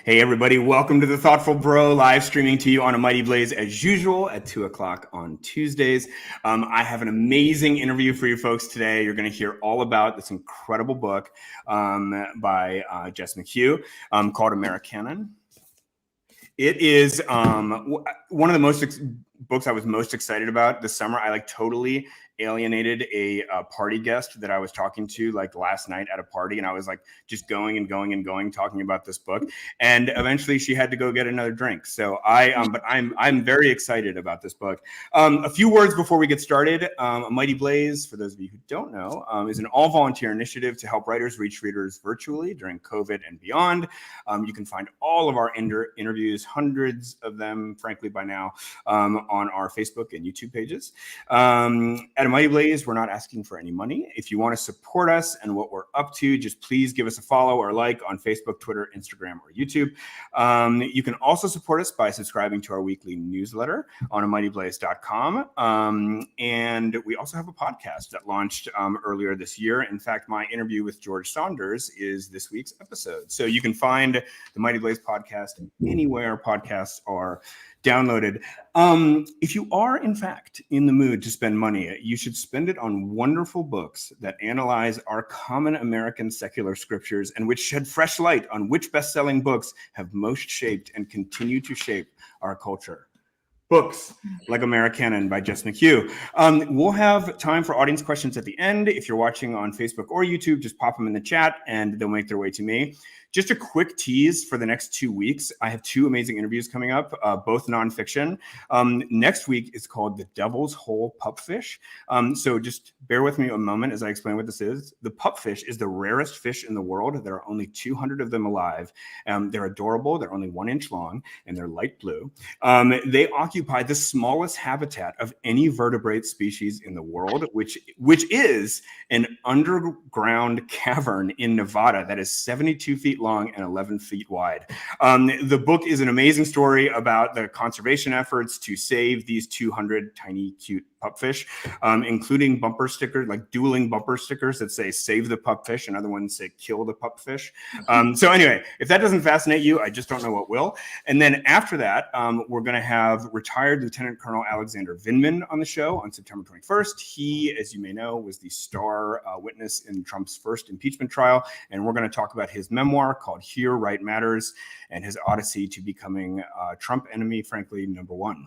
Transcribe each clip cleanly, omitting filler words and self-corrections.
Hey everybody, welcome to the Thoughtful Bro, live streaming to you on a Mighty Blaze as usual at 2 o'clock on Tuesdays. I have an amazing interview for you folks today. You're going to hear all about this incredible book by Jess McHugh called AMERICANON. It is one of the most books I was most excited about this summer. I totally alienated a party guest that I was talking to last night at a party, and I was just going and going and going talking about this book, and eventually she had to go get another drink. So but I'm very excited about this book. A few words before we get started. Mighty Blaze, for those of you who don't know, is an all-volunteer initiative to help writers reach readers virtually during COVID and beyond. You can find all of our interviews, hundreds of them, frankly, by now, on our Facebook and YouTube pages. At Mighty Blaze, we're not asking for any money. If you want to support us and what we're up to, just please give us a follow or like on Facebook, Twitter, Instagram, or YouTube. You can also support us by subscribing to our weekly newsletter on amightyblaze.com. And we also have a podcast that launched earlier this year. In fact, my interview with George Saunders is this week's episode. So you can find the Mighty Blaze podcast anywhere podcasts are downloaded. If you are, in fact, in the mood to spend money, you should spend it on wonderful books that analyze our common American secular scriptures and which shed fresh light on which best-selling books have most shaped and continue to shape our culture. Books like AMERICANON by Jess McHugh. We'll have time for audience questions at the end. If you're watching on Facebook or YouTube, just pop them in the chat and they'll make their way to me. Just a quick tease for the next 2 weeks. I have two amazing interviews coming up, both nonfiction. Next week is called The Devil's Hole Pupfish. So just bear with me a moment as I explain what this is. The pupfish is the rarest fish in the world. There are only 200 of them alive. They're adorable. They're only 1 inch long and they're light blue. They occupy the smallest habitat of any vertebrate species in the world, which is an underground cavern in Nevada that is 72 feet long and 11 feet wide. The book is an amazing story about the conservation efforts to save these 200 tiny, cute pupfish, including bumper stickers, dueling bumper stickers that say "Save the pupfish" and other ones say "Kill the pupfish." So anyway, if that doesn't fascinate you, I just don't know what will. And then after that, we're going to have retired Lieutenant Colonel Alexander Vindman on the show on September 21st. He, as you may know, was the star witness in Trump's first impeachment trial, and we're going to talk about his memoir called Here Right Matters and his odyssey to becoming Trump enemy, frankly, #1.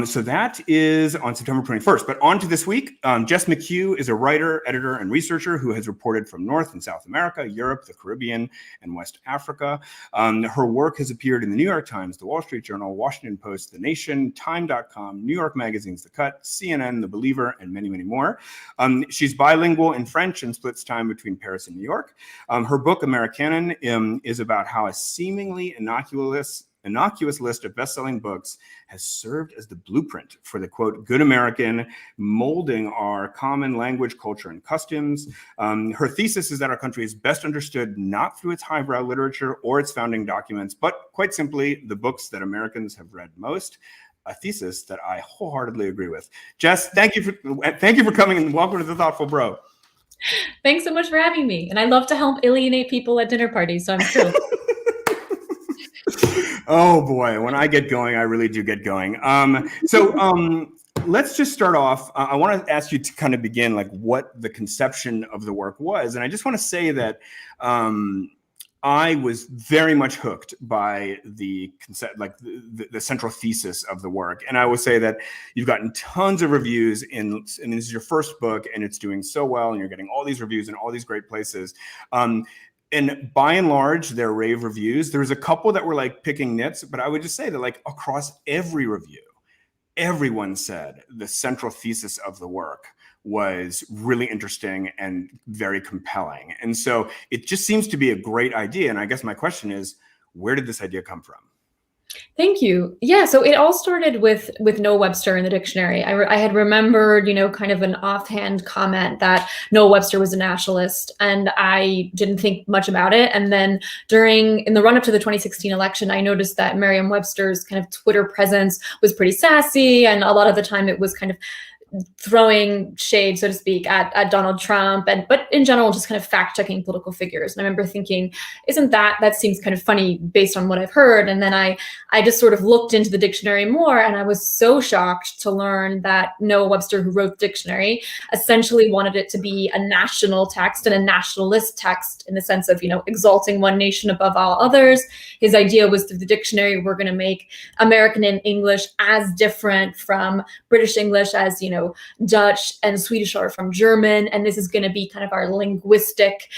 So that is on September 21st. But on to this week. Jess McHugh is a writer, editor, and researcher who has reported from North and South America, Europe, the Caribbean, and West Africa. Her work has appeared in the New York Times, the Wall Street Journal, Washington Post, The Nation, Time.com, New York Magazine's The Cut, CNN, The Believer, and many, many more. She's bilingual in French and splits time between Paris and New York. Her book, AMERICANON, is about how a seemingly innocuous list of best-selling books has served as the blueprint for the, quote, good American, molding our common language, culture, and customs. Her thesis is that our country is best understood not through its highbrow literature or its founding documents, but quite simply the books that Americans have read most. A thesis that I wholeheartedly agree with. Jess, thank you for coming and welcome to the Thoughtful Bro. Thanks so much for having me. And I love to help alienate people at dinner parties, so I'm thrilled. Oh boy, when I get going, I really do get going. Let's just start off. I want to ask you to kind of begin what the conception of the work was. And I just want to say that I was very much hooked by the concept, the central thesis of the work. And I will say that you've gotten tons of reviews and this is your first book and it's doing so well and you're getting all these reviews in all these great places. And by and large, they're rave reviews. There's a couple that were picking nits, but I would just say that across every review, everyone said the central thesis of the work was really interesting and very compelling. And so it just seems to be a great idea. And I guess my question is, where did this idea come from? Thank you. Yeah, so it all started with Noah Webster in the dictionary. I had remembered, kind of an offhand comment that Noah Webster was a nationalist, and I didn't think much about it. And then in the run-up to the 2016 election, I noticed that Merriam-Webster's kind of Twitter presence was pretty sassy, and a lot of the time it was kind of throwing shade, so to speak, at Donald Trump, but in general, just kind of fact checking political figures. And I remember thinking, isn't that seems kind of funny based on what I've heard? And then I just sort of looked into the dictionary more, and I was so shocked to learn that Noah Webster, who wrote the dictionary, essentially wanted it to be a national text and a nationalist text in the sense of, exalting one nation above all others. His idea was through the dictionary, we're going to make American and English as different from British English as, Dutch and Swedish are from German. And this is going to be kind of our linguistic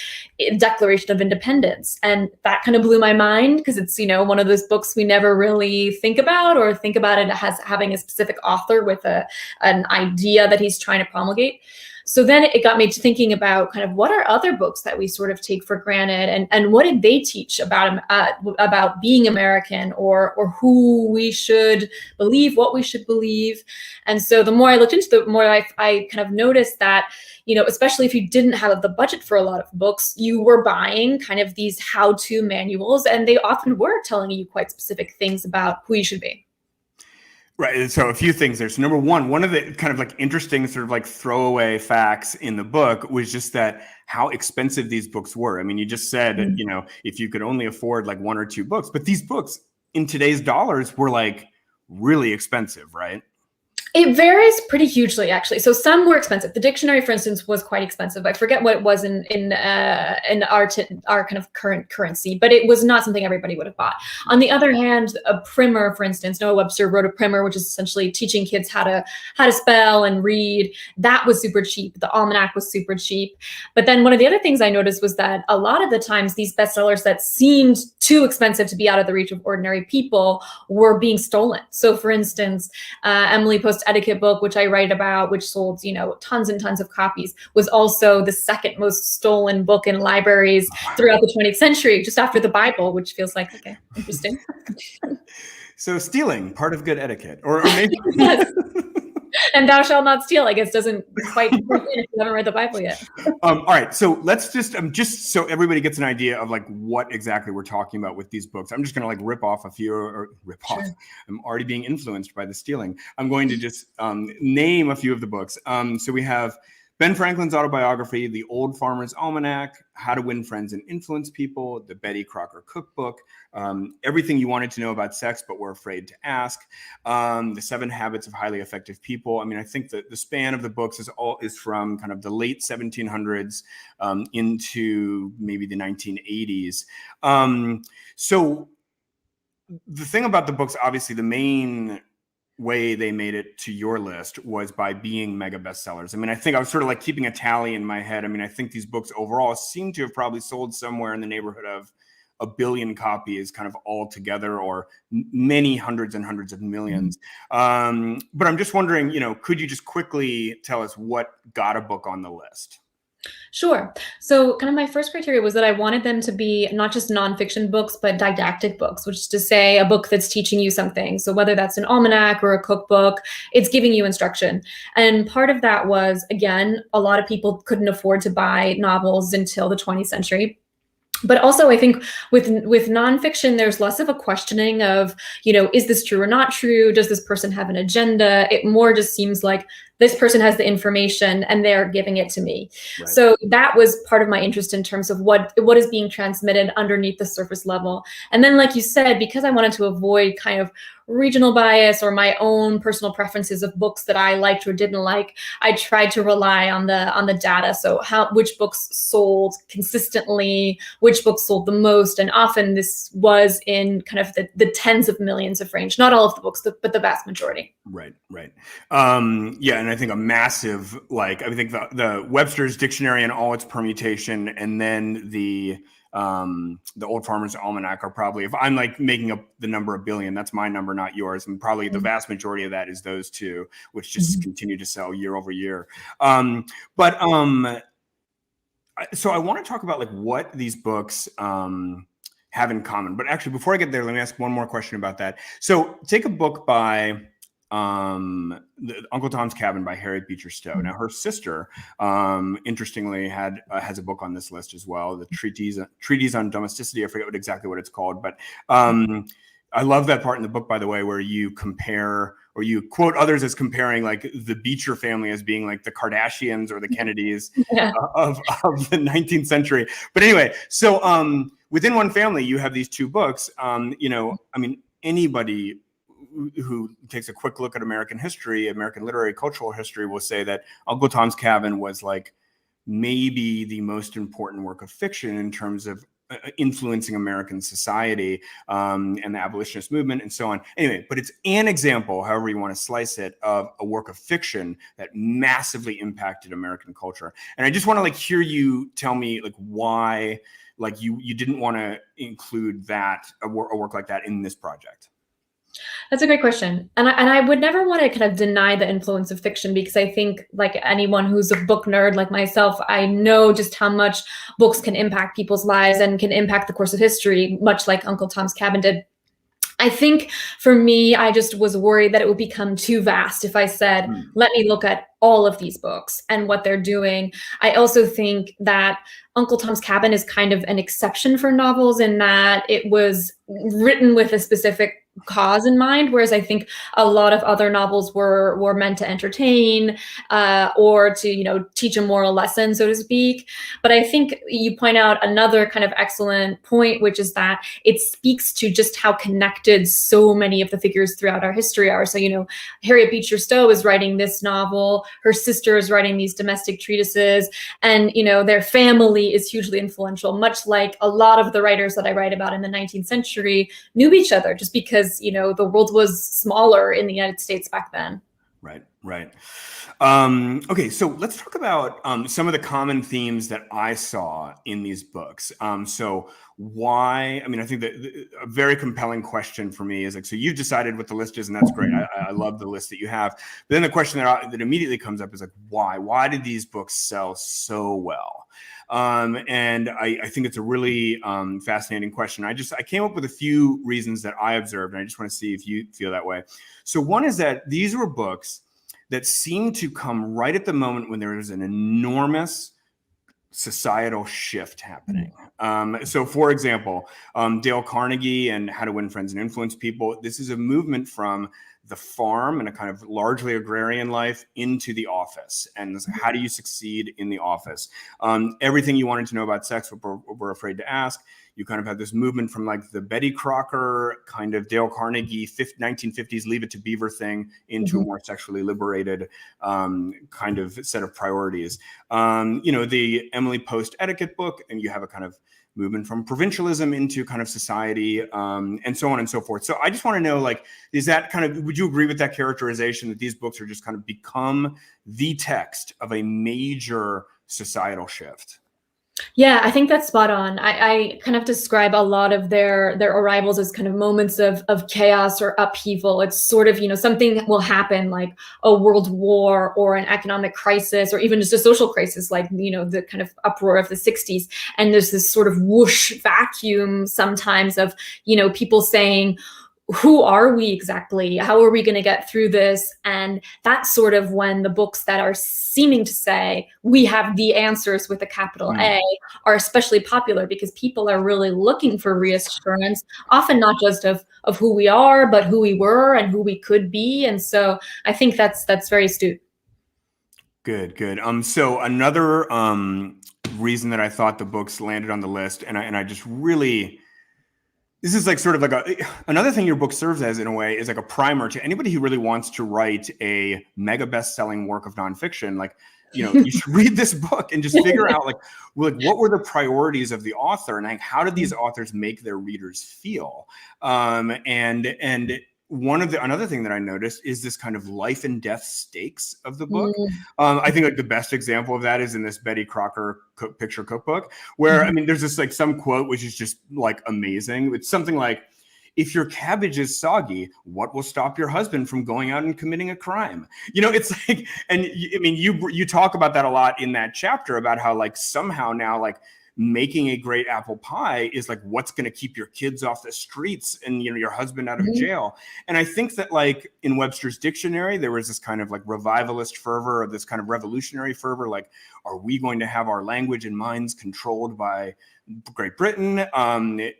declaration of independence. And that kind of blew my mind because it's, one of those books we never really think about it as having a specific author with an idea that he's trying to promulgate. So then it got me to thinking about kind of what are other books that we sort of take for granted, and what did they teach about being American, or who we should believe, what we should believe. And so the more I looked into it, the more I kind of noticed that, especially if you didn't have the budget for a lot of books, you were buying kind of these how-to manuals, and they often were telling you quite specific things about who you should be. Right. So a few things there. So number one of the kind of like interesting sort of like throwaway facts in the book was just that how expensive these books were. I mean, you just said, if you could only afford like one or two books, but these books in today's dollars were like really expensive, right? It varies pretty hugely, actually. So some were expensive. The dictionary, for instance, was quite expensive. I forget what it was in our kind of current currency, but it was not something everybody would have bought. On the other hand, a primer, for instance, Noah Webster wrote a primer, which is essentially teaching kids how to spell and read. That was super cheap. The almanac was super cheap. But then one of the other things I noticed was that a lot of the times these bestsellers that seemed too expensive to be out of the reach of ordinary people were being stolen. So, for instance, Emily Post Etiquette book, which I write about, which sold, tons and tons of copies, was also the second most stolen book in libraries throughout the 20th century, just after the Bible, which feels like, okay, interesting. So stealing, part of good etiquette, or maybe. Yes. And thou shalt not steal, I guess, doesn't quite if you haven't read the Bible yet. All right. So let's just so everybody gets an idea of like what exactly we're talking about with these books. I'm just going to like rip off a few or rip off. I'm already being influenced by the stealing. I'm going to just name a few of the books. So we have Ben Franklin's Autobiography, The Old Farmer's Almanac, How to Win Friends and Influence People, the Betty Crocker Cookbook, Everything You Wanted to Know About Sex But Were Afraid to Ask, The 7 Habits of Highly Effective People. I mean, I think that the span of the books is from kind of the late 1700s into maybe the 1980s. So the thing about the books, obviously, the main way they made it to your list was by being mega bestsellers. I mean, I think I was sort of like keeping a tally in my head. I mean, I think these books overall seem to have probably sold somewhere in the neighborhood of 1 billion copies kind of all together, or many hundreds and hundreds of millions. But I'm just wondering, could you just quickly tell us what got a book on the list? Sure. So kind of my first criteria was that I wanted them to be not just nonfiction books, but didactic books, which is to say a book that's teaching you something. So whether that's an almanac or a cookbook, it's giving you instruction. And part of that was, again, a lot of people couldn't afford to buy novels until the 20th century. But also, I think with nonfiction, there's less of a questioning of, is this true or not true? Does this person have an agenda? It more just seems like this person has the information and they're giving it to me. Right. So that was part of my interest in terms of what is being transmitted underneath the surface level. And then, like you said, because I wanted to avoid kind of regional bias or my own personal preferences of books that I liked or didn't like, I tried to rely on the data. So which books sold consistently, which books sold the most, and often this was in kind of the tens of millions of range. Not all of the books, but the vast majority. Right. Yeah, and I think a massive, I think the Webster's Dictionary and all its permutation, and then the Old Farmer's Almanac are probably, if I'm like making up the number 1 billion, that's my number, not yours. And probably the vast majority of that is those two, which just continue to sell year over year. So I want to talk about like what these books have in common. But actually, before I get there, let me ask one more question about that. So take a book by Uncle Tom's Cabin by Harriet Beecher Stowe. Now, her sister, interestingly, has a book on this list as well, the Treatise on Domesticity. I forget exactly what it's called, but I love that part in the book, by the way, where you compare or you quote others as comparing like the Beecher family as being like the Kardashians or the Kennedys Yeah. of the 19th century. But anyway, so within one family, you have these two books. You know, I mean, anybody who takes a quick look at American history, American literary cultural history, will say that Uncle Tom's Cabin was like maybe the most important work of fiction in terms of influencing American society and the abolitionist movement and so on. Anyway, but it's an example, however you want to slice it, of a work of fiction that massively impacted American culture. And I just want to like hear you tell me like why like you didn't want to include that a work like that in this project. That's a great question. And I would never want to kind of deny the influence of fiction, because I think like anyone who's a book nerd like myself, I know just how much books can impact people's lives and can impact the course of history, much like Uncle Tom's Cabin did. I think for me, I just was worried that it would become too vast if I said, let me look at all of these books and what they're doing. I also think that Uncle Tom's Cabin is kind of an exception for novels in that it was written with a specific cause in mind, whereas I think a lot of other novels were meant to entertain or to, you know, teach a moral lesson, so to speak. But I think you point out another kind of excellent point, which is that it speaks to just how connected so many of the figures throughout our history are. So, you know, Harriet Beecher Stowe is writing this novel, her sister is writing these domestic treatises, and, you know, their family is hugely influential, much like a lot of the writers that I write about in the 19th century knew each other, just because, you know, the world was smaller in the United States back then. Right, right. Okay, so let's talk about some of the common themes that I saw in these books. So why, I mean, I think that a very compelling question for me is like, so you've decided what the list is, and that's great. I love the list that you have. But then the question that immediately comes up is like, why? Why did these books sell so well? And I think it's a really fascinating question. I came up with a few reasons that I observed, and I just want to see if you feel that way. So one is that these were books that seemed to come right at the moment when there was an enormous societal shift happening. So for example, Dale Carnegie and How to Win Friends and Influence People, this is a movement from the farm and a kind of largely agrarian life into the office. And how do you succeed in the office? Everything you wanted to know about sex, but were afraid to ask. You kind of have this movement from like the Betty Crocker kind of Dale Carnegie 1950s Leave It to Beaver thing into a more sexually liberated kind of set of priorities. You know, the Emily Post etiquette book, and you have a kind of movement from provincialism into kind of society, and so on and so forth. So I just want to know, like, is that kind of, would you agree with that characterization that these books are just kind of become the text of a major societal shift? Yeah, I think that's spot on. I kind of describe a lot of their arrivals as kind of moments of chaos or upheaval. It's sort of, you know, something will happen like a world war or an economic crisis or even just a social crisis, like, you know, the kind of uproar of the 60s. And there's this sort of whoosh vacuum sometimes of, you know, people saying, who are we exactly? How are we going to get through this? And that's sort of when the books that are seeming to say we have the answers with a capital A are especially popular, because people are really looking for reassurance, often not just of who we are, but who we were and who we could be. And so I think that's very astute. Good, good. So another reason that I thought the books landed on the list, and I just really, this is like sort of like another thing your book serves as, in a way, is like a primer to anybody who really wants to write a mega best-selling work of nonfiction. Like, you know, you should read this book and just figure out like what were the priorities of the author, and like how did these authors make their readers feel? And another thing that I noticed is this kind of life and death stakes of the book. I think like the best example of that is in this Betty Crocker picture cookbook, where I mean, there's this like some quote which is just like amazing. It's something like, if your cabbage is soggy, what will stop your husband from going out and committing a crime? You know, it's like, and I mean, you talk about that a lot in that chapter about how like somehow now like making a great apple pie is like what's going to keep your kids off the streets and, you know, your husband out of jail. And I think that like in Webster's dictionary, there was this kind of like revivalist fervor, or this kind of revolutionary fervor. Like, are we going to have our language and minds controlled by Great Britain?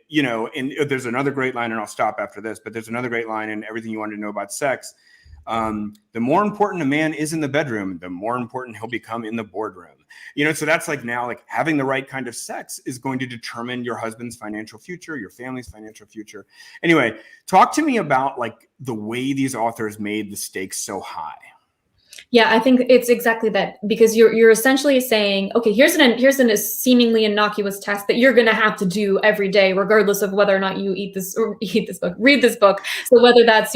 You know, and there's another great line, and I'll stop after this, but there's another great line in Everything You Wanted to Know About Sex. The more important a man is in the bedroom, the more important he'll become in the boardroom. So that's like now, like having the right kind of sex is going to determine your husband's financial future, your family's financial future. Anyway, talk to me about like the way these authors made the stakes so high. Yeah, I think it's exactly that, because you're essentially saying, okay, here's a seemingly innocuous task that you're going to have to do every day, regardless of whether or not you read this book. So whether that's,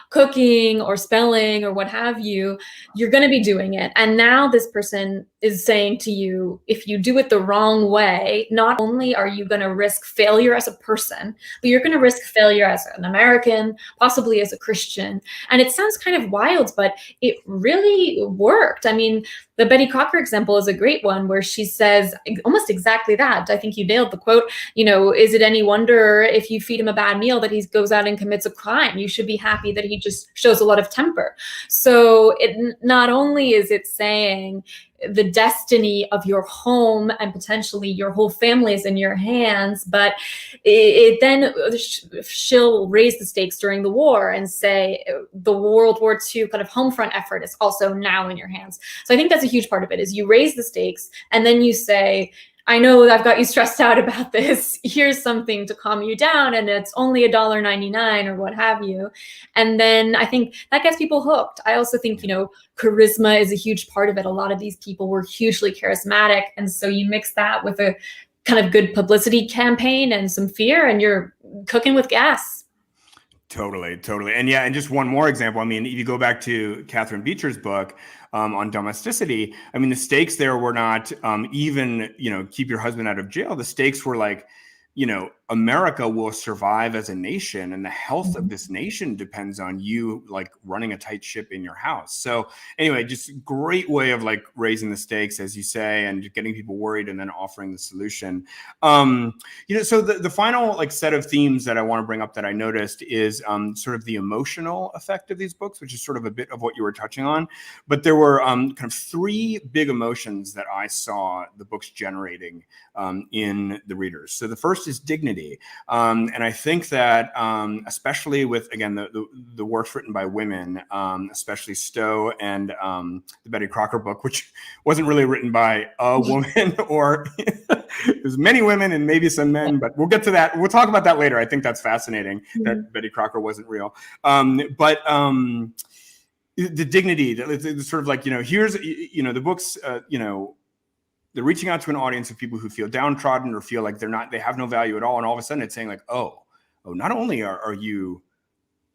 cooking or spelling or what have you, you're going to be doing it. And now this person is saying to you, if you do it the wrong way, not only are you going to risk failure as a person, but you're going to risk failure as an American, possibly as a Christian. And it sounds kind of wild, but it really worked. I mean, the Betty Crocker example is a great one, where she says almost exactly that. I think you nailed the quote. Is it any wonder if you feed him a bad meal that he goes out and commits a crime? You should be happy that he just shows a lot of temper. So it not only is it saying the destiny of your home and potentially your whole family is in your hands, but she'll raise the stakes during the war and say the World War II kind of home front effort is also now in your hands. So I think that's a huge part of it, is you raise the stakes and then you say, I know I've got you stressed out about this. Here's something to calm you down, and it's only $1.99 or what have you. And then I think that gets people hooked. I also think, charisma is a huge part of it. A lot of these people were hugely charismatic. And so you mix that with a kind of good publicity campaign and some fear, and you're cooking with gas. Totally. And yeah, and just one more example. I mean, if you go back to Catherine Beecher's book on domesticity, I mean, the stakes there were not even, keep your husband out of jail. The stakes were like, America will survive as a nation, and the health of this nation depends on you like running a tight ship in your house. So anyway, just great way of like raising the stakes, as you say, and getting people worried and then offering the solution. So the final like set of themes that I want to bring up that I noticed is sort of the emotional effect of these books, which is sort of a bit of what you were touching on. But there were kind of three big emotions that I saw the books generating in the readers. So the first is dignity. And I think that especially with, again, the works written by women, especially Stowe and the Betty Crocker book, which wasn't really written by a woman, or there's many women and maybe some men, but we'll get to that. We'll talk about that later. I think that's fascinating that Betty Crocker wasn't real. But the dignity, it's sort of like, here's, the books, they're reaching out to an audience of people who feel downtrodden or feel like they have no value at all. And all of a sudden it's saying like, oh, not only are you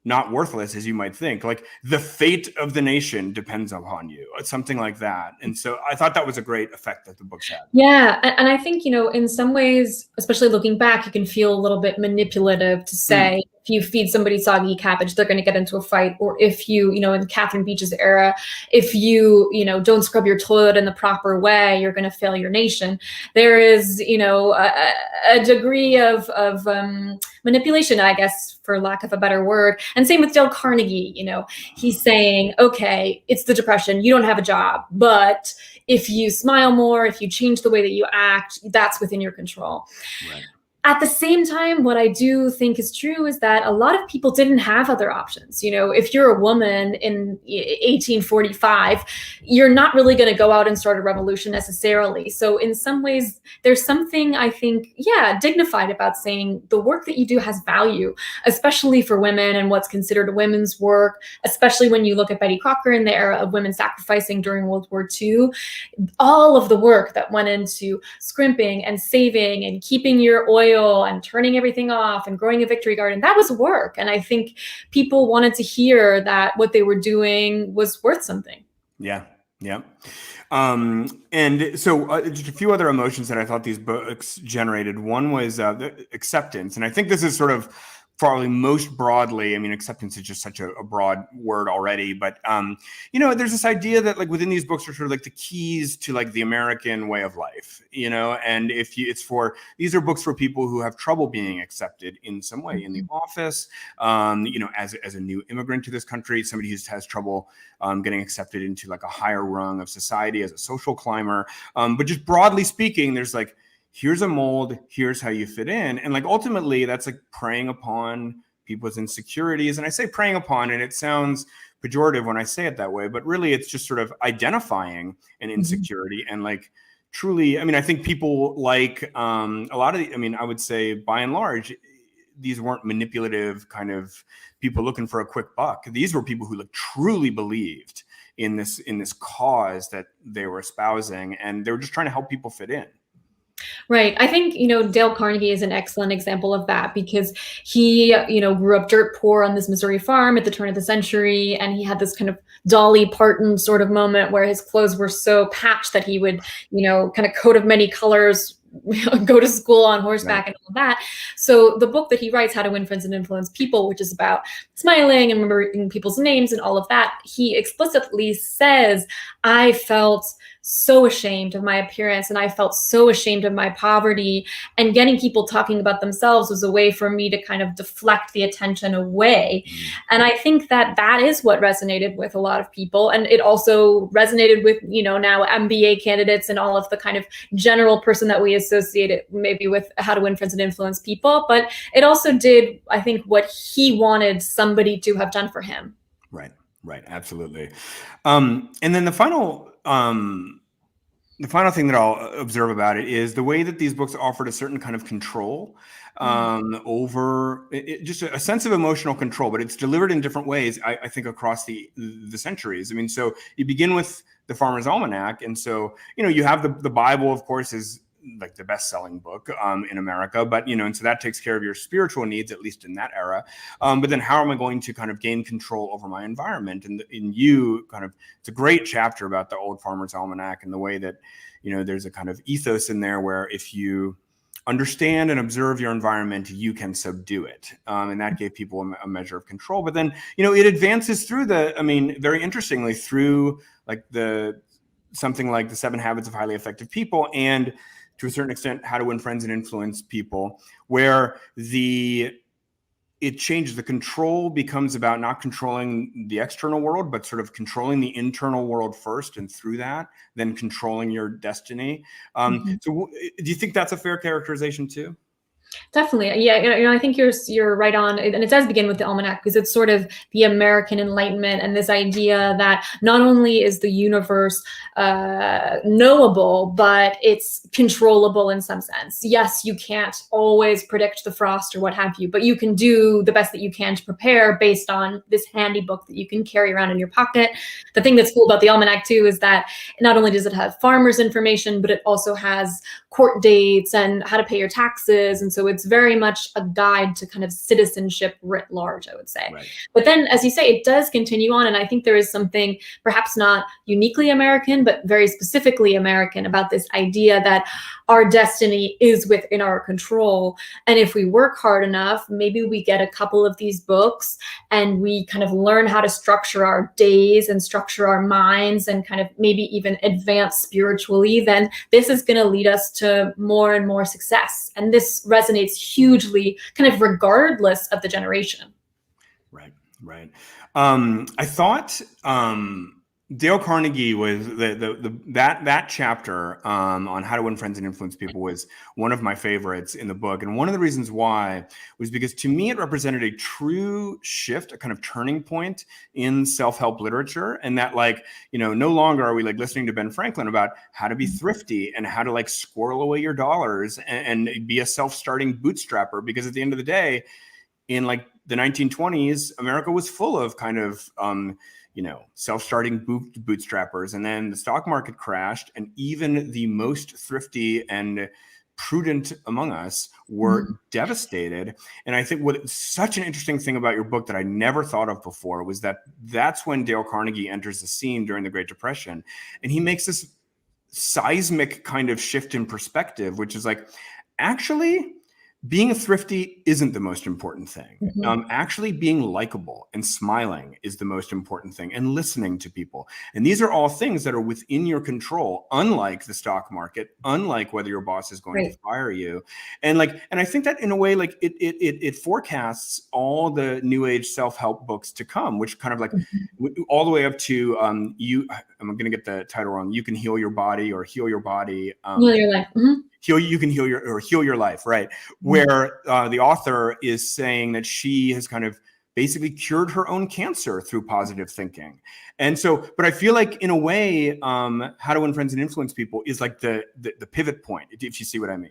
not worthless as you might think, like the fate of the nation depends upon you, something like that. And so I thought that was a great effect that the books had. Yeah. And I think, in some ways, especially looking back, you can feel a little bit manipulative to say, if you feed somebody soggy cabbage, they're going to get into a fight. Or if you, in Catherine Beecher's era, if you, don't scrub your toilet in the proper way, you're going to fail your nation. There is, a degree of manipulation, I guess, for lack of a better word. And same with Dale Carnegie, he's saying, okay, it's the Depression, you don't have a job, but if you smile more, if you change the way that you act, that's within your control. Right. At the same time, what I do think is true is that a lot of people didn't have other options. If you're a woman in 1845, you're not really going to go out and start a revolution necessarily. So in some ways, there's something, I think, dignified about saying the work that you do has value, especially for women and what's considered women's work, especially when you look at Betty Crocker in the era of women sacrificing during World War II. All of the work that went into scrimping and saving and keeping your oil and turning everything off and growing a victory garden, that was work. And I think people wanted to hear that what they were doing was worth something. Yeah. And so just a few other emotions that I thought these books generated. One was acceptance. And I think this is sort of probably most broadly, I mean, acceptance is just such a broad word already, but, there's this idea that like within these books are sort of like the keys to like the American way of life, and these are books for people who have trouble being accepted in some way in the office, as a new immigrant to this country, somebody who has trouble getting accepted into like a higher rung of society as a social climber. But just broadly speaking, there's like, here's a mold, here's how you fit in. And like, ultimately that's like preying upon people's insecurities. And I say preying upon, and it sounds pejorative when I say it that way, but really it's just sort of identifying an insecurity and like truly, I mean, I think people like a lot of the, I mean, I would say by and large, these weren't manipulative kind of people looking for a quick buck. These were people who like truly believed in this cause that they were espousing, and they were just trying to help people fit in. Right. I think, Dale Carnegie is an excellent example of that, because he, grew up dirt poor on this Missouri farm at the turn of the century. And he had this kind of Dolly Parton sort of moment where his clothes were so patched that he would, kind of coat of many colors, go to school on horseback and all that. So the book that he writes, How to Win Friends and Influence People, which is about smiling and remembering people's names and all of that, he explicitly says, I felt so ashamed of my appearance and I felt so ashamed of my poverty, and getting people talking about themselves was a way for me to kind of deflect the attention away. And I think that that is what resonated with a lot of people. And it also resonated with, now MBA candidates and all of the kind of general person that we associate it maybe with How to Win Friends and Influence People. But it also did, I think, what he wanted somebody to have done for him. Right. Absolutely. And then the final thing that I'll observe about it is the way that these books offered a certain kind of control over just a sense of emotional control, but it's delivered in different ways, I think, across the centuries. I mean, so you begin with the Farmer's Almanac. And so, you have the Bible, of course, is like the best-selling book in America, but and so that takes care of your spiritual needs, at least in that era. But then how am I going to kind of gain control over my environment? And it's a great chapter about the old Farmer's Almanac and the way that there's a kind of ethos in there where if you understand and observe your environment, you can subdue it, and that gave people a measure of control. But then it advances through very interestingly through like something like the 7 Habits of Highly Effective People, and to a certain extent, How to Win Friends and Influence People, where it changes. The control becomes about not controlling the external world, but sort of controlling the internal world first, and through that, then controlling your destiny. So do you think that's a fair characterization too? Definitely. Yeah. I think you're right on. And it does begin with the almanac, because it's sort of the American Enlightenment and this idea that not only is the universe knowable, but it's controllable in some sense. Yes, you can't always predict the frost or what have you, but you can do the best that you can to prepare based on this handy book that you can carry around in your pocket. The thing that's cool about the almanac too is that not only does it have farmers information, but it also has court dates and how to pay your taxes. And so it's very much a guide to kind of citizenship writ large, I would say. Right. But then, as you say, it does continue on. And I think there is something perhaps not uniquely American, but very specifically American about this idea that our destiny is within our control. And if we work hard enough, maybe we get a couple of these books and we kind of learn how to structure our days and structure our minds and kind of maybe even advance spiritually, then this is going to lead us to more and more success. And this resonates hugely, kind of regardless of the generation. Right. I thought Dale Carnegie was that chapter on How to Win Friends and Influence People was one of my favorites in the book. And one of the reasons why was because to me, it represented a true shift, a kind of turning point in self-help literature. And that no longer are we listening to Ben Franklin about how to be thrifty and how to squirrel away your dollars and be a self-starting bootstrapper. Because at the end of the day, in the 1920s, America was full of kind of, self-starting bootstrappers. And then the stock market crashed, and even the most thrifty and prudent among us were devastated. And I think what's such an interesting thing about your book that I never thought of before was that that's when Dale Carnegie enters the scene during the Great Depression. And he makes this seismic kind of shift in perspective, which is actually, being thrifty isn't the most important thing. Actually being likable and smiling is the most important thing, and listening to people. And these are all things that are within your control, unlike the stock market, unlike whether your boss is going to fire you. And I think that in a way, it forecasts all the new age self-help books to come, which kind of all the way up to I'm going to get the title wrong. You Can Heal Your Body, or Heal Your Body. Heal Your Life. You can heal your life, right? Where the author is saying that she has kind of basically cured her own cancer through positive thinking. And so, but I feel like in a way, How to Win Friends and Influence People is like the pivot point, if you see what I mean.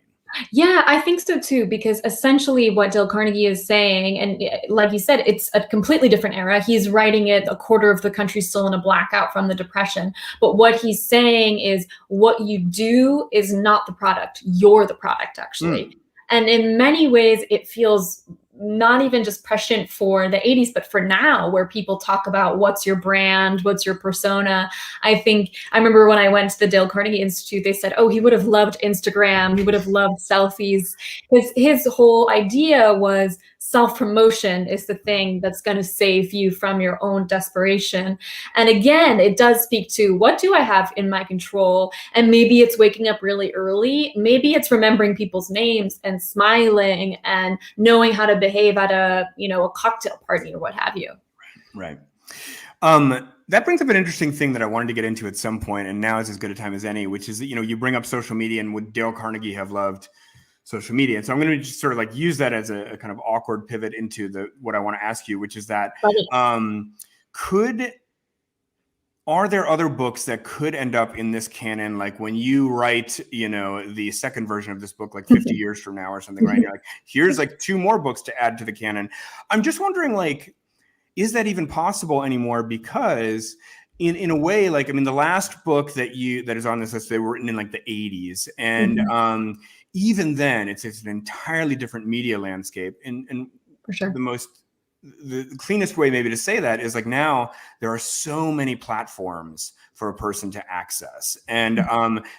Yeah, I think so too, because essentially what Dale Carnegie is saying, and like you said, it's a completely different era. He's writing it, a quarter of the country still in a blackout from the Depression. But what he's saying is what you do is not the product. You're the product, actually. And in many ways, it feels not even just prescient for the 80s, but for now, where people talk about what's your brand, what's your persona. I remember when I went to the Dale Carnegie Institute, they said, oh, he would have loved Instagram. He would have loved selfies. His whole idea was self-promotion is the thing that's going to save you from your own desperation. And again, it does speak to, what do I have in my control? And maybe it's waking up really early. Maybe it's remembering people's names and smiling and knowing how to behave at a cocktail party or what have you. Right. That brings up an interesting thing that I wanted to get into at some point, and now is as good a time as any, which is that, you bring up social media, and would Dale Carnegie have loved social media? And so I'm going to just sort of like use that as a kind of awkward pivot into what I want to ask you, which is that are there other books that could end up in this canon? Like when you write, the second version of this book, like 50 years from now or something, right? You're like, here's like 2 more books to add to the canon. I'm just wondering, like, is that even possible anymore? Because in a way, like, I mean, the last book that is on this list, they were written in like the 80s. And even then, it's an entirely different media landscape. And for sure, the cleanest way maybe to say that is like, now there are so many platforms for a person to access. And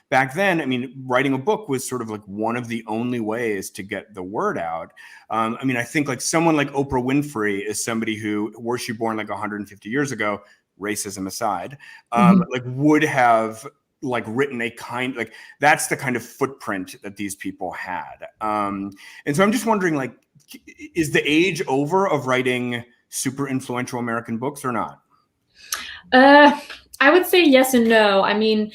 back then, I mean, writing a book was sort of like one of the only ways to get the word out. I mean, I think like someone like Oprah Winfrey is somebody who, were she born like 150 years ago, racism aside, like would have like written that's the kind of footprint that these people had. And so I'm just wondering, like, is the age over of writing super influential American books or not? I would say yes and no. I mean,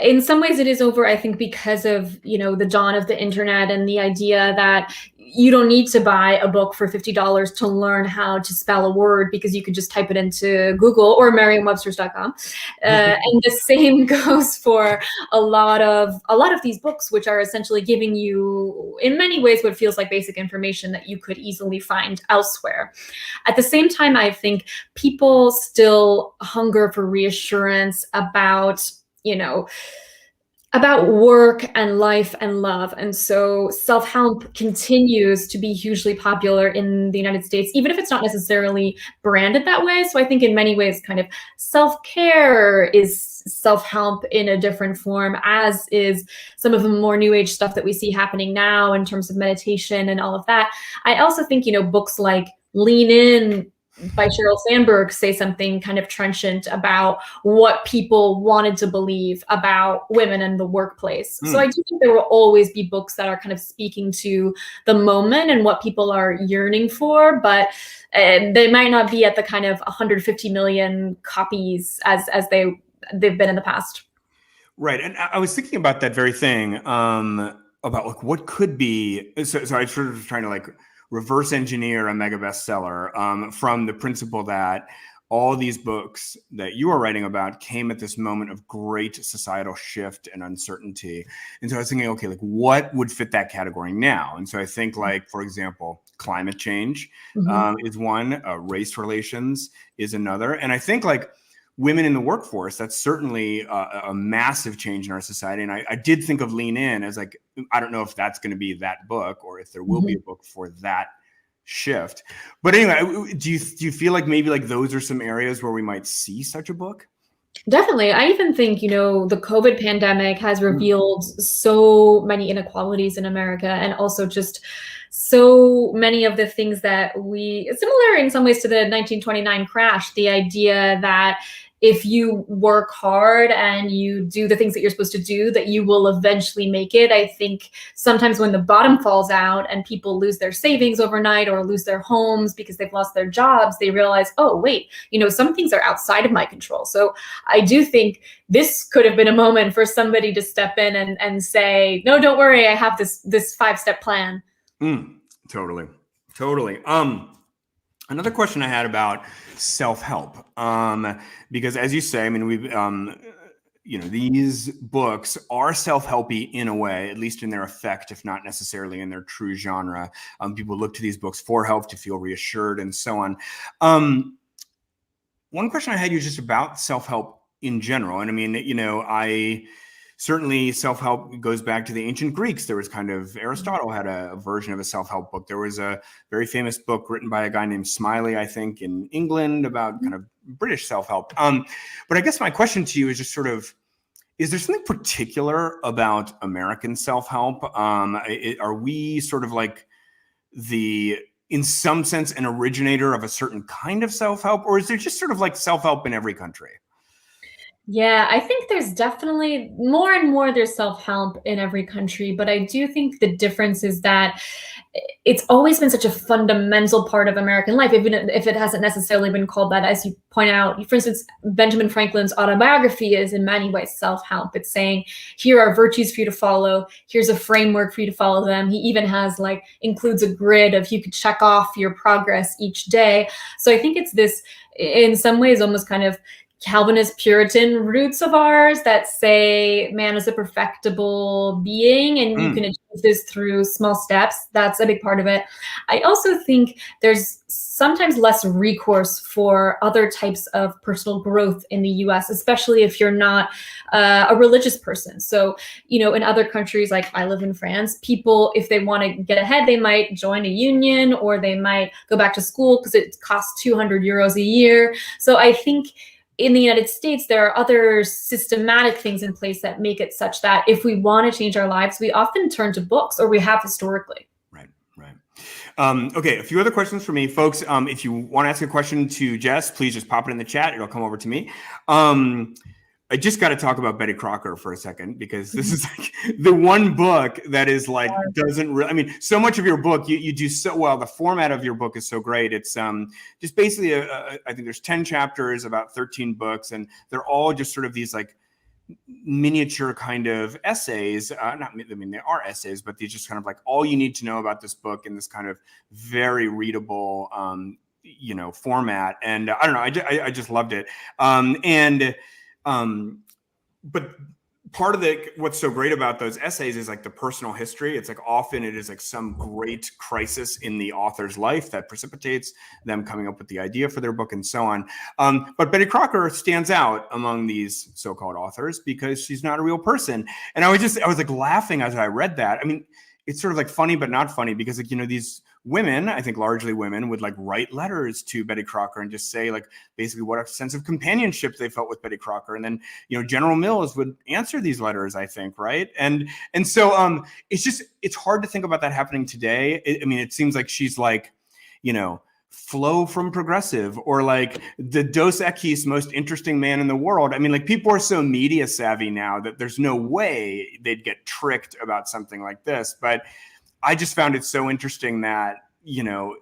in some ways it is over, I think, because of, the dawn of the internet and the idea that you don't need to buy a book for $50 to learn how to spell a word, because you could just type it into Google or Merriam-Webster's.com. And the same goes for a lot of these books, which are essentially giving you, in many ways, what feels like basic information that you could easily find elsewhere. At the same time, I think people still hunger for reassurance about work and life and love. And so self-help continues to be hugely popular in the United States, even if it's not necessarily branded that way. So I think in many ways, kind of self-care is self-help in a different form, as is some of the more new age stuff that we see happening now in terms of meditation and all of that. I also think, books like Lean In by Sheryl Sandberg say something kind of trenchant about what people wanted to believe about women in the workplace. So I do think there will always be books that are kind of speaking to the moment and what people are yearning for, but they might not be at the kind of 150 million copies as they've been in the past. Right. And I was thinking about that very thing, about like what could be. So I sort of was trying to like reverse engineer a mega bestseller from the principle that all these books that you are writing about came at this moment of great societal shift and uncertainty. And so I was thinking, okay, like what would fit that category now? And so I think, like, for example, climate change is one, race relations is another. And I think like women in the workforce, that's certainly a massive change in our society. And I did think of Lean In as like, I don't know if that's going to be that book or if there will be a book for that shift. But anyway, do you feel like maybe like those are some areas where we might see such a book? Definitely. I even think, the COVID pandemic has revealed so many inequalities in America, and also just so many of the things that similar in some ways to the 1929 crash, the idea that if you work hard and you do the things that you're supposed to do, that you will eventually make it. I think sometimes when the bottom falls out and people lose their savings overnight or lose their homes because they've lost their jobs, they realize, oh, wait, some things are outside of my control. So I do think this could have been a moment for somebody to step in and say, no, don't worry, I have this 5-step plan. Totally. Another question I had about self-help, because as you say, I mean, we've, these books are self-helpy in a way, at least in their effect, if not necessarily in their true genre. People look to these books for help, to feel reassured, and so on. One question I had you just about self-help in general, and I mean, certainly self-help goes back to the ancient Greeks. There was Aristotle had a version of a self-help book. There was a very famous book written by a guy named Smiley, I think, in England about kind of British self-help. But I guess my question to you is just sort of, is there something particular about American self-help? Are we sort of like in some sense, an originator of a certain kind of self-help, or is there just sort of like self-help in every country? Yeah, I think there's definitely more and more there's self-help in every country, but I do think the difference is that it's always been such a fundamental part of American life, even if it hasn't necessarily been called that. As you point out, for instance, Benjamin Franklin's Autobiography is in many ways self-help. It's saying, here are virtues for you to follow. Here's a framework for you to follow them. He even has includes a grid of you could check off your progress each day. So I think it's this, in some ways, almost kind of Calvinist Puritan roots of ours that say man is a perfectible being and you can achieve this through small steps. That's a big part of it. I also think there's sometimes less recourse for other types of personal growth in the US, especially if you're not a religious person. So, in other countries, like I live in France, people, if they want to get ahead, they might join a union or they might go back to school because it costs 200 euros a year. So I think in the United States, there are other systematic things in place that make it such that if we want to change our lives, we often turn to books, or we have historically. Right. Okay, a few other questions for me, folks. If you want to ask a question to Jess, please just pop it in the chat. It'll come over to me. I just got to talk about Betty Crocker for a second, because this is like the one book that is doesn't really, I mean, so much of your book, you do so well. The format of your book is so great. It's just basically, I think there's 10 chapters, about 13 books, and they're all just sort of these miniature kind of essays. They are essays, but these just kind of all you need to know about this book in this kind of very readable, format. And I don't know, I just loved it. But part of what's so great about those essays is the personal history. It's often it is some great crisis in the author's life that precipitates them coming up with the idea for their book and so on. But Betty Crocker stands out among these so-called authors because she's not a real person. And I was laughing as I read that. I mean, it's sort of funny, but not funny, because these women, I think largely women, would write letters to Betty Crocker and just say basically what a sense of companionship they felt with Betty Crocker. And then, General Mills would answer these letters, I think. Right. And so it's hard to think about that happening today. It seems like she's Flo from Progressive, or the Dos Equis most interesting man in the world. People are so media savvy now that there's no way they'd get tricked about something like this. But I just found it so interesting that,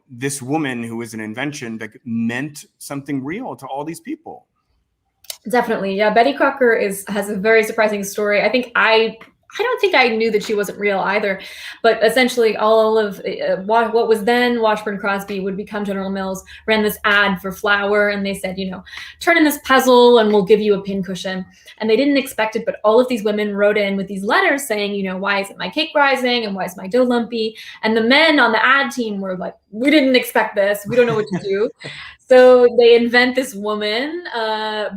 this woman who was an invention that meant something real to all these people. Definitely. Yeah. Betty Crocker has a very surprising story. I don't think I knew that she wasn't real either, but essentially all of what was then Washburn Crosby would become General Mills ran this ad for flour, and they said, turn in this puzzle and we'll give you a pincushion. And they didn't expect it, but all of these women wrote in with these letters saying, why isn't my cake rising and why is my dough lumpy? And the men on the ad team were like, we didn't expect this. We don't know what to do. So they invent this woman,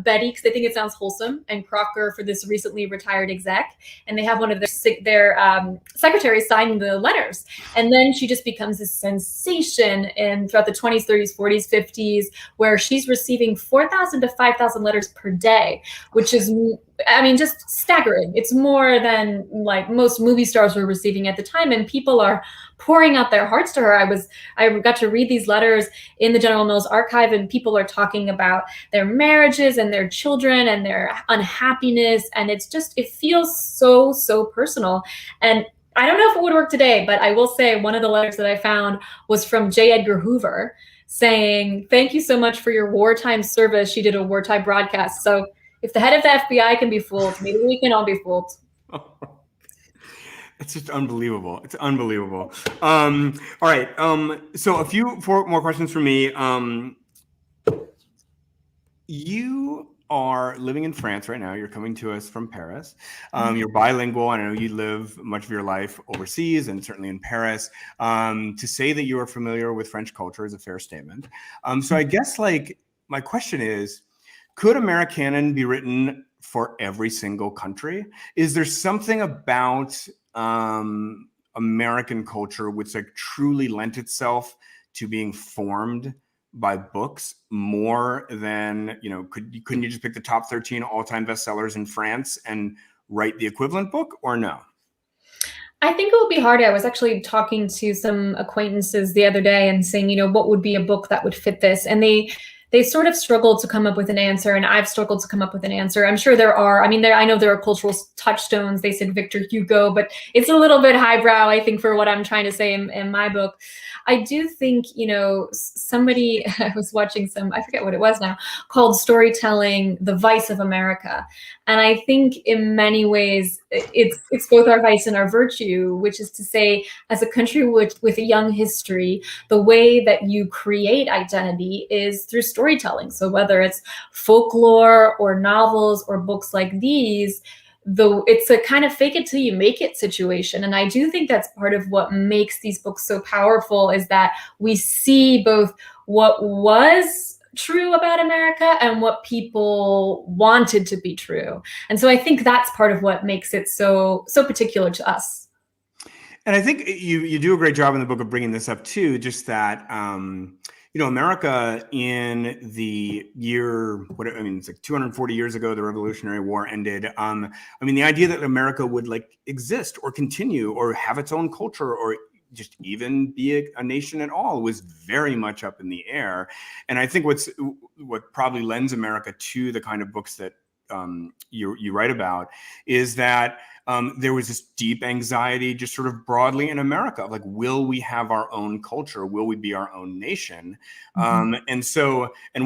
Betty, because they think it sounds wholesome, and Crocker for this recently retired exec. And they have one of their secretaries signing the letters. And then she just becomes this sensation throughout the 20s, 30s, 40s, 50s, where she's receiving 4,000 to 5,000 letters per day, which is, just staggering. It's more than most movie stars were receiving at the time. And people are pouring out their hearts to her. I got to read these letters in the General Mills archive, and people are talking about their marriages and their children and their unhappiness. And it feels so, so personal. And I don't know if it would work today, but I will say one of the letters that I found was from J. Edgar Hoover saying, thank you so much for your wartime service. She did a wartime broadcast. So if the head of the FBI can be fooled, maybe we can all be fooled. It's just unbelievable. It's unbelievable. All right. So four more questions for me. You are living in France right now. You're coming to us from Paris. You're bilingual. I know you live much of your life overseas and certainly in Paris. To say that you are familiar with French culture is a fair statement. So I guess like my question is, could AMERICANON be written for every single country? Is there something about American culture which like truly lent itself to being formed by books more than, couldn't you just pick the top 13 all-time bestsellers in France and write the equivalent book, or no? I think it would be hard. I was actually talking to some acquaintances the other day and saying, what would be a book that would fit this? And they sort of struggled to come up with an answer, and I've struggled to come up with an answer. I'm sure there are. I know there are cultural touchstones. They said Victor Hugo, but it's a little bit highbrow, I think, for what I'm trying to say in my book. I do think, somebody, I was watching I forget what it was now, called Storytelling, the Vice of America. And I think in many ways, it's both our vice and our virtue, which is to say, as a country with a young history, the way that you create identity is through storytelling. So whether it's folklore or novels or books like these, it's a kind of fake it till you make it situation. And I do think that's part of what makes these books so powerful, is that we see both what was true about America and what people wanted to be true. And so I think that's part of what makes it so particular to us. And I think you do a great job in the book of bringing this up too, just that, America in the year, it's like 240 years ago, the Revolutionary War ended. The idea that America would like exist or continue or have its own culture or just even be a nation at all was very much up in the air. And I think what probably lends America to the kind of books that you write about is that there was this deep anxiety just sort of broadly in America, like, will we have our own culture? Will we be our own nation? And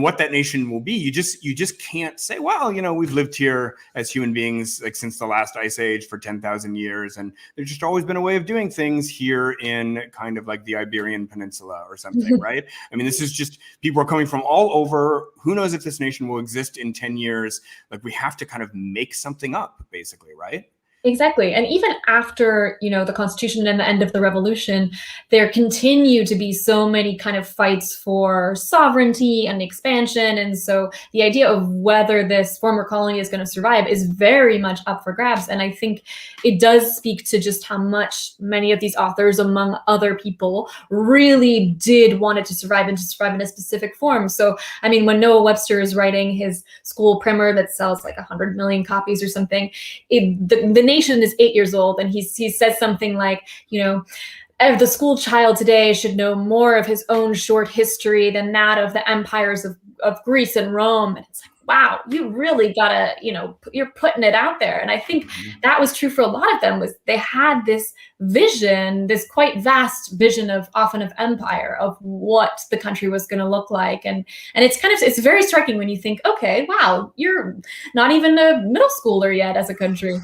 what that nation will be, you just can't say, well, we've lived here as human beings like since the last ice age for 10,000 years. And there's just always been a way of doing things here in kind of like the Iberian Peninsula or something, right? This is just, people are coming from all over. Who knows if this nation will exist in 10 years? Like, we have to kind of make something up, basically, right? Exactly. And even after, the Constitution and the end of the Revolution, there continue to be so many kind of fights for sovereignty and expansion. And so the idea of whether this former colony is going to survive is very much up for grabs. And I think it does speak to just how much many of these authors, among other people, really did want it to survive and to survive in a specific form. So, when Noah Webster is writing his school primer that sells like 100 million copies or something, the nation is 8 years old, and he says something like, the school child today should know more of his own short history than that of the empires of Greece and Rome. And it's like, wow, you really gotta, you're putting it out there. And I think that was true for a lot of them, was they had this vision, this quite vast vision of empire, of what the country was going to look like. And it's very striking when you think, okay, wow, you're not even a middle schooler yet as a country.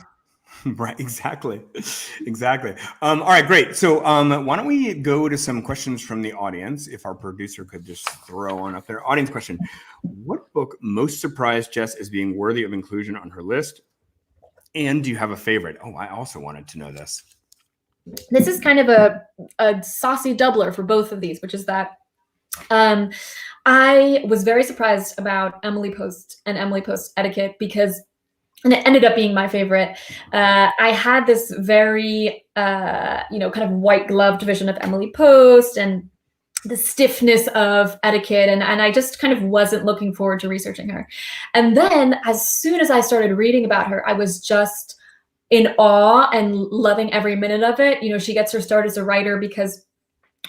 Right, exactly. All right, great. So why don't we go to some questions from the audience, if our producer could just throw on up there. Audience question: what book most surprised Jess as being worthy of inclusion on her list? And do you have a favorite? Oh, I also wanted to know this. This is kind of a saucy doubler for both of these, which is that I was very surprised about Emily Post and Emily Post Etiquette, and it ended up being my favorite. I had this very, kind of white gloved vision of Emily Post and the stiffness of Etiquette. And I just kind of wasn't looking forward to researching her. And then as soon as I started reading about her, I was just in awe and loving every minute of it. She gets her start as a writer because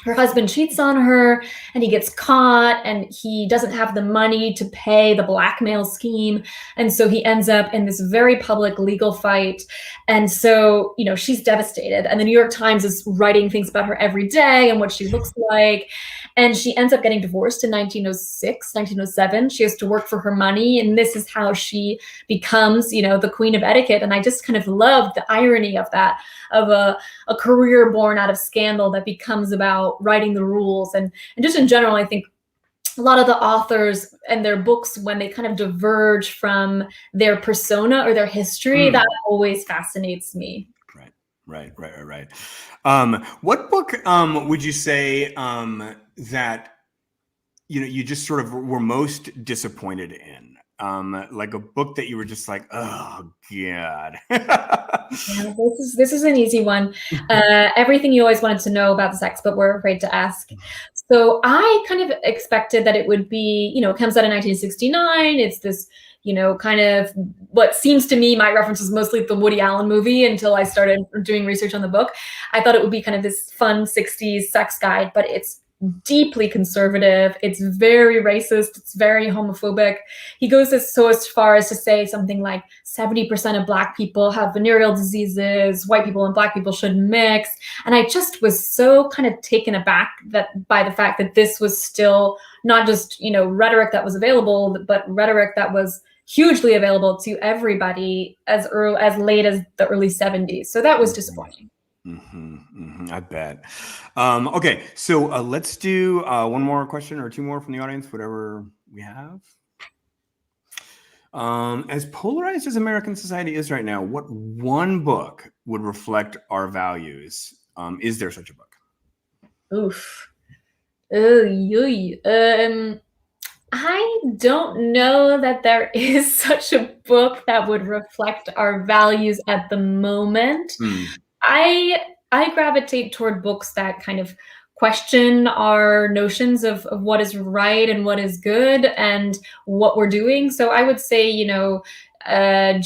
her husband cheats on her and he gets caught and he doesn't have the money to pay the blackmail scheme. And so he ends up in this very public legal fight. And so, you know, she's devastated. And the New York Times is writing things about her every day and what she looks like. And she ends up getting divorced in 1906, 1907. She has to work for her money. And this is how she becomes, you know, the queen of etiquette. And I just kind of love the irony of that, of a career born out of scandal that becomes about writing the rules. And just in general, I think a lot of the authors and their books, when they kind of diverge from their persona or their history, that always fascinates me. Right. What book would you say that you just sort of were most disappointed in? Like a book that you were just like, oh God. Yeah, this is an easy one. Everything you always wanted to know about sex, but were afraid to ask. So I kind of expected that it would be, you know, it comes out in 1969. It's this, you know, kind of what seems to me, my reference was mostly the Woody Allen movie until I started doing research on the book. I thought it would be kind of this fun 60s sex guide, but it's deeply conservative. It's very racist. It's very homophobic. He goes so as far as to say something like 70% of Black people have venereal diseases. White people and Black people shouldn't mix. And I just was so kind of taken aback by the fact that this was still not just, you know, rhetoric that was available, but rhetoric that was hugely available to everybody as late as the early 70s. So that was disappointing. I bet. Okay, so let's do one more question or two more from the audience, whatever we have. As polarized as American society is right now, what one book would reflect our values? Is there such a book? Oof. I don't know that there is such a book that would reflect our values at the moment. I gravitate toward books that kind of question our notions of what is right and what is good and what we're doing. So I would say, you know, I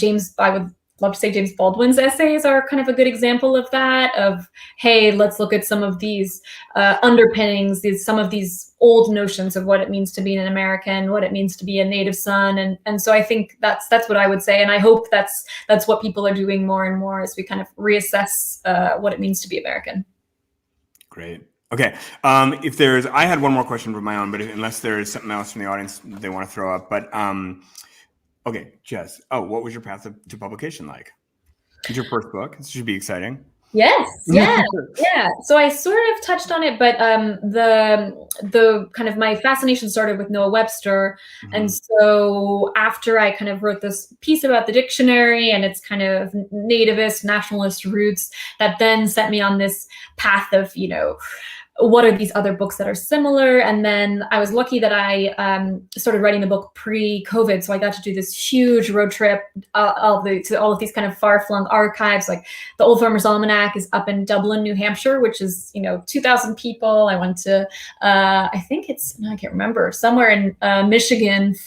would love to say James Baldwin's essays are kind of a good example of that, of, hey, let's look at some of these underpinnings, some of these old notions of what it means to be an American, what it means to be a native son. And so I think that's what I would say. And I hope that's what people are doing more and more as we kind of reassess what it means to be American. Great. Okay. I had one more question of my own, but unless there's something else from the audience they want to throw up, but okay, Jess. Oh, what was your path to publication like? It's your first book. This should be exciting. Yes. Yeah. So I sort of touched on it, but the kind of my fascination started with Noah Webster. And so after I kind of wrote this piece about the dictionary and its kind of nativist, nationalist roots, that then set me on this path of, you know, what are these other books that are similar? And then I was lucky that I started writing the book pre-COVID. So I got to do this huge road trip to all of these kind of far-flung archives. Like the Old Farmer's Almanac is up in Dublin, New Hampshire, which is, you know, 2,000 people. I went to, I can't remember, somewhere in Minnesota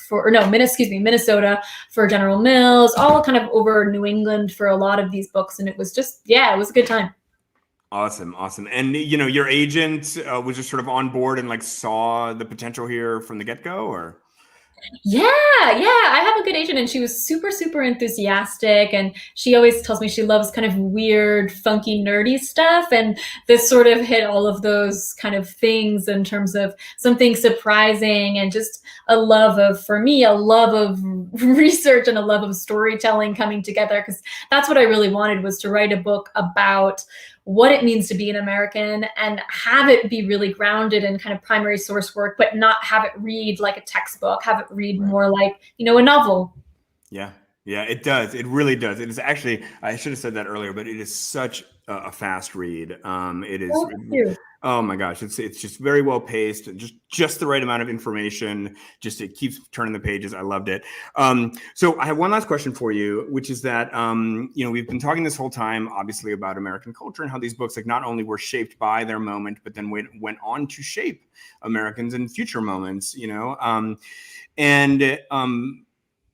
for General Mills, all kind of over New England for a lot of these books. And it was just, it was a good time. Awesome. And, you know, your agent was just sort of on board and like saw the potential here from the get-go, or? Yeah, I have a good agent and she was super, super enthusiastic. And she always tells me she loves kind of weird, funky, nerdy stuff. And this sort of hit all of those kind of things in terms of something surprising and just a love of research and a love of storytelling coming together. Because that's what I really wanted, was to write a book about what it means to be an American and have it be really grounded in kind of primary source work, but not have it read like a textbook, have it read more like, you know, a novel. Yeah, it does. It really does. It is actually, I should have said that earlier, but it is such a fast read. It is. Oh my gosh, it's just very well paced, just the right amount of information. Just it keeps turning the pages. I loved it. So I have one last question for you, which is that you know, we've been talking this whole time, obviously, about American culture and how these books like not only were shaped by their moment, but then went on to shape Americans in future moments. You know,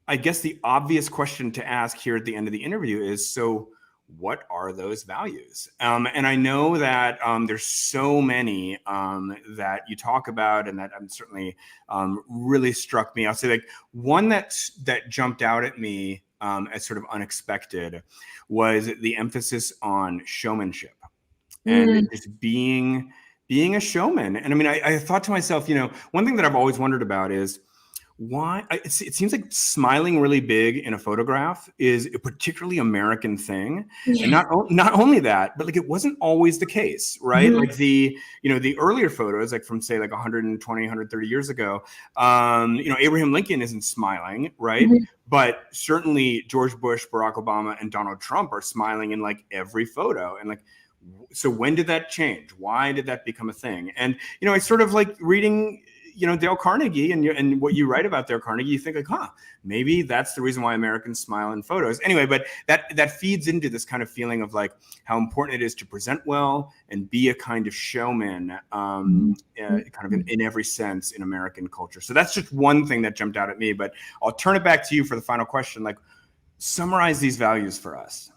I guess the obvious question to ask here at the end of the interview is, so what are those values? And I know that there's so many that you talk about, and that certainly really struck me. I'll say, like, one that jumped out at me as sort of unexpected was the emphasis on showmanship and just being a showman. And I mean, I thought to myself, one thing that I've always wondered about is why it seems like smiling really big in a photograph is a particularly American thing. And not only that, but like it wasn't always the case, right? Like the earlier photos, like from say like 120, 130 years ago, Abraham Lincoln isn't smiling, right? But certainly George Bush, Barack Obama, and Donald Trump are smiling in like every photo. And like, so when did that change? Why did that become a thing? And, I sort of like reading, Dale Carnegie and what you write about Dale Carnegie, you think like, maybe that's the reason why Americans smile in photos. Anyway, but that feeds into this kind of feeling of like how important it is to present well and be a kind of showman, kind of in every sense in American culture. So that's just one thing that jumped out at me, but I'll turn it back to you for the final question. Like, summarize these values for us.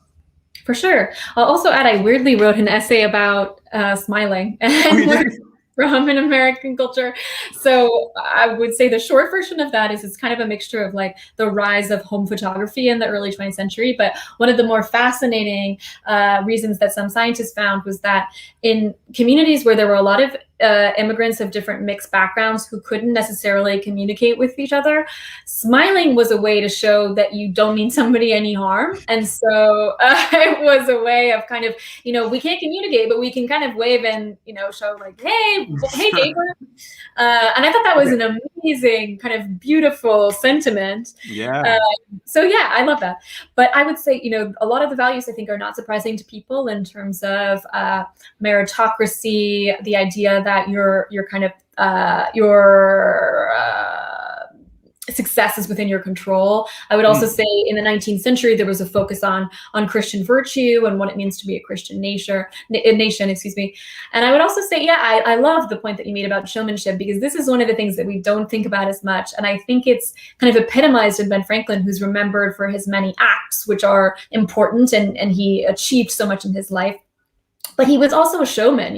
For sure. I'll also add, I weirdly wrote an essay about smiling and from an American culture. So I would say the short version of that is it's kind of a mixture of like the rise of home photography in the early 20th century. But one of the more fascinating reasons that some scientists found was that in communities where there were a lot of immigrants of different mixed backgrounds who couldn't necessarily communicate with each other, smiling was a way to show that you don't mean somebody any harm. And so it was a way of kind of, we can't communicate, but we can kind of wave and, show like, hey, neighbor. And I thought that was an amazing kind of beautiful sentiment. Yeah. So yeah, I love that. But I would say, a lot of the values I think are not surprising to people in terms of meritocracy, the idea that your kind of your success is within your control. I would also say in the 19th century, there was a focus on Christian virtue and what it means to be a Christian nation, excuse me. And I would also say, I love the point that you made about showmanship, because this is one of the things that we don't think about as much. And I think it's kind of epitomized in Ben Franklin, who's remembered for his many acts, which are important, and he achieved so much in his life. But he was also a showman.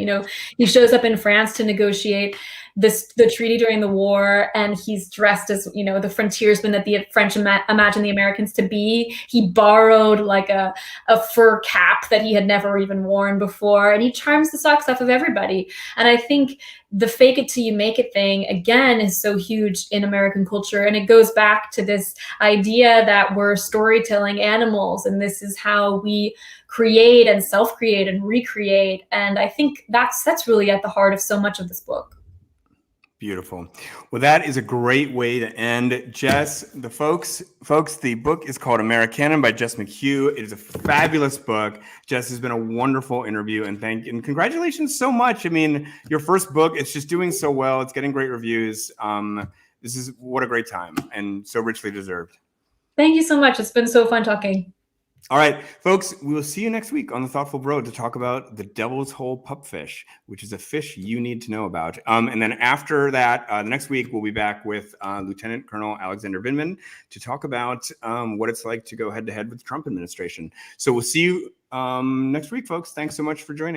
He shows up in France to negotiate the treaty during the war, and he's dressed as, the frontiersman that the French imagine the Americans to be. He borrowed like a fur cap that he had never even worn before, and he charms the socks off of everybody. And I think the fake it till you make it thing, again, is so huge in American culture. And it goes back to this idea that we're storytelling animals, and this is how we create and self-create and recreate. And I think that's really at the heart of so much of this book. Beautiful. Well, that is a great way to end. Jess, folks, the book is called AMERICANON by Jess McHugh. It is a fabulous book. Jess, has been a wonderful interview, and congratulations so much. I mean, your first book, it's just doing so well. It's getting great reviews. This is what a great time, and so richly deserved. Thank you so much. It's been so fun talking. All right, folks, we will see you next week on The Thoughtful Bro to talk about the devil's hole pupfish, which is a fish you need to know about. And then after that, the next week, we'll be back with Lieutenant Colonel Alexander Vindman to talk about what it's like to go head-to-head with the Trump administration. So we'll see you next week, folks. Thanks so much for joining.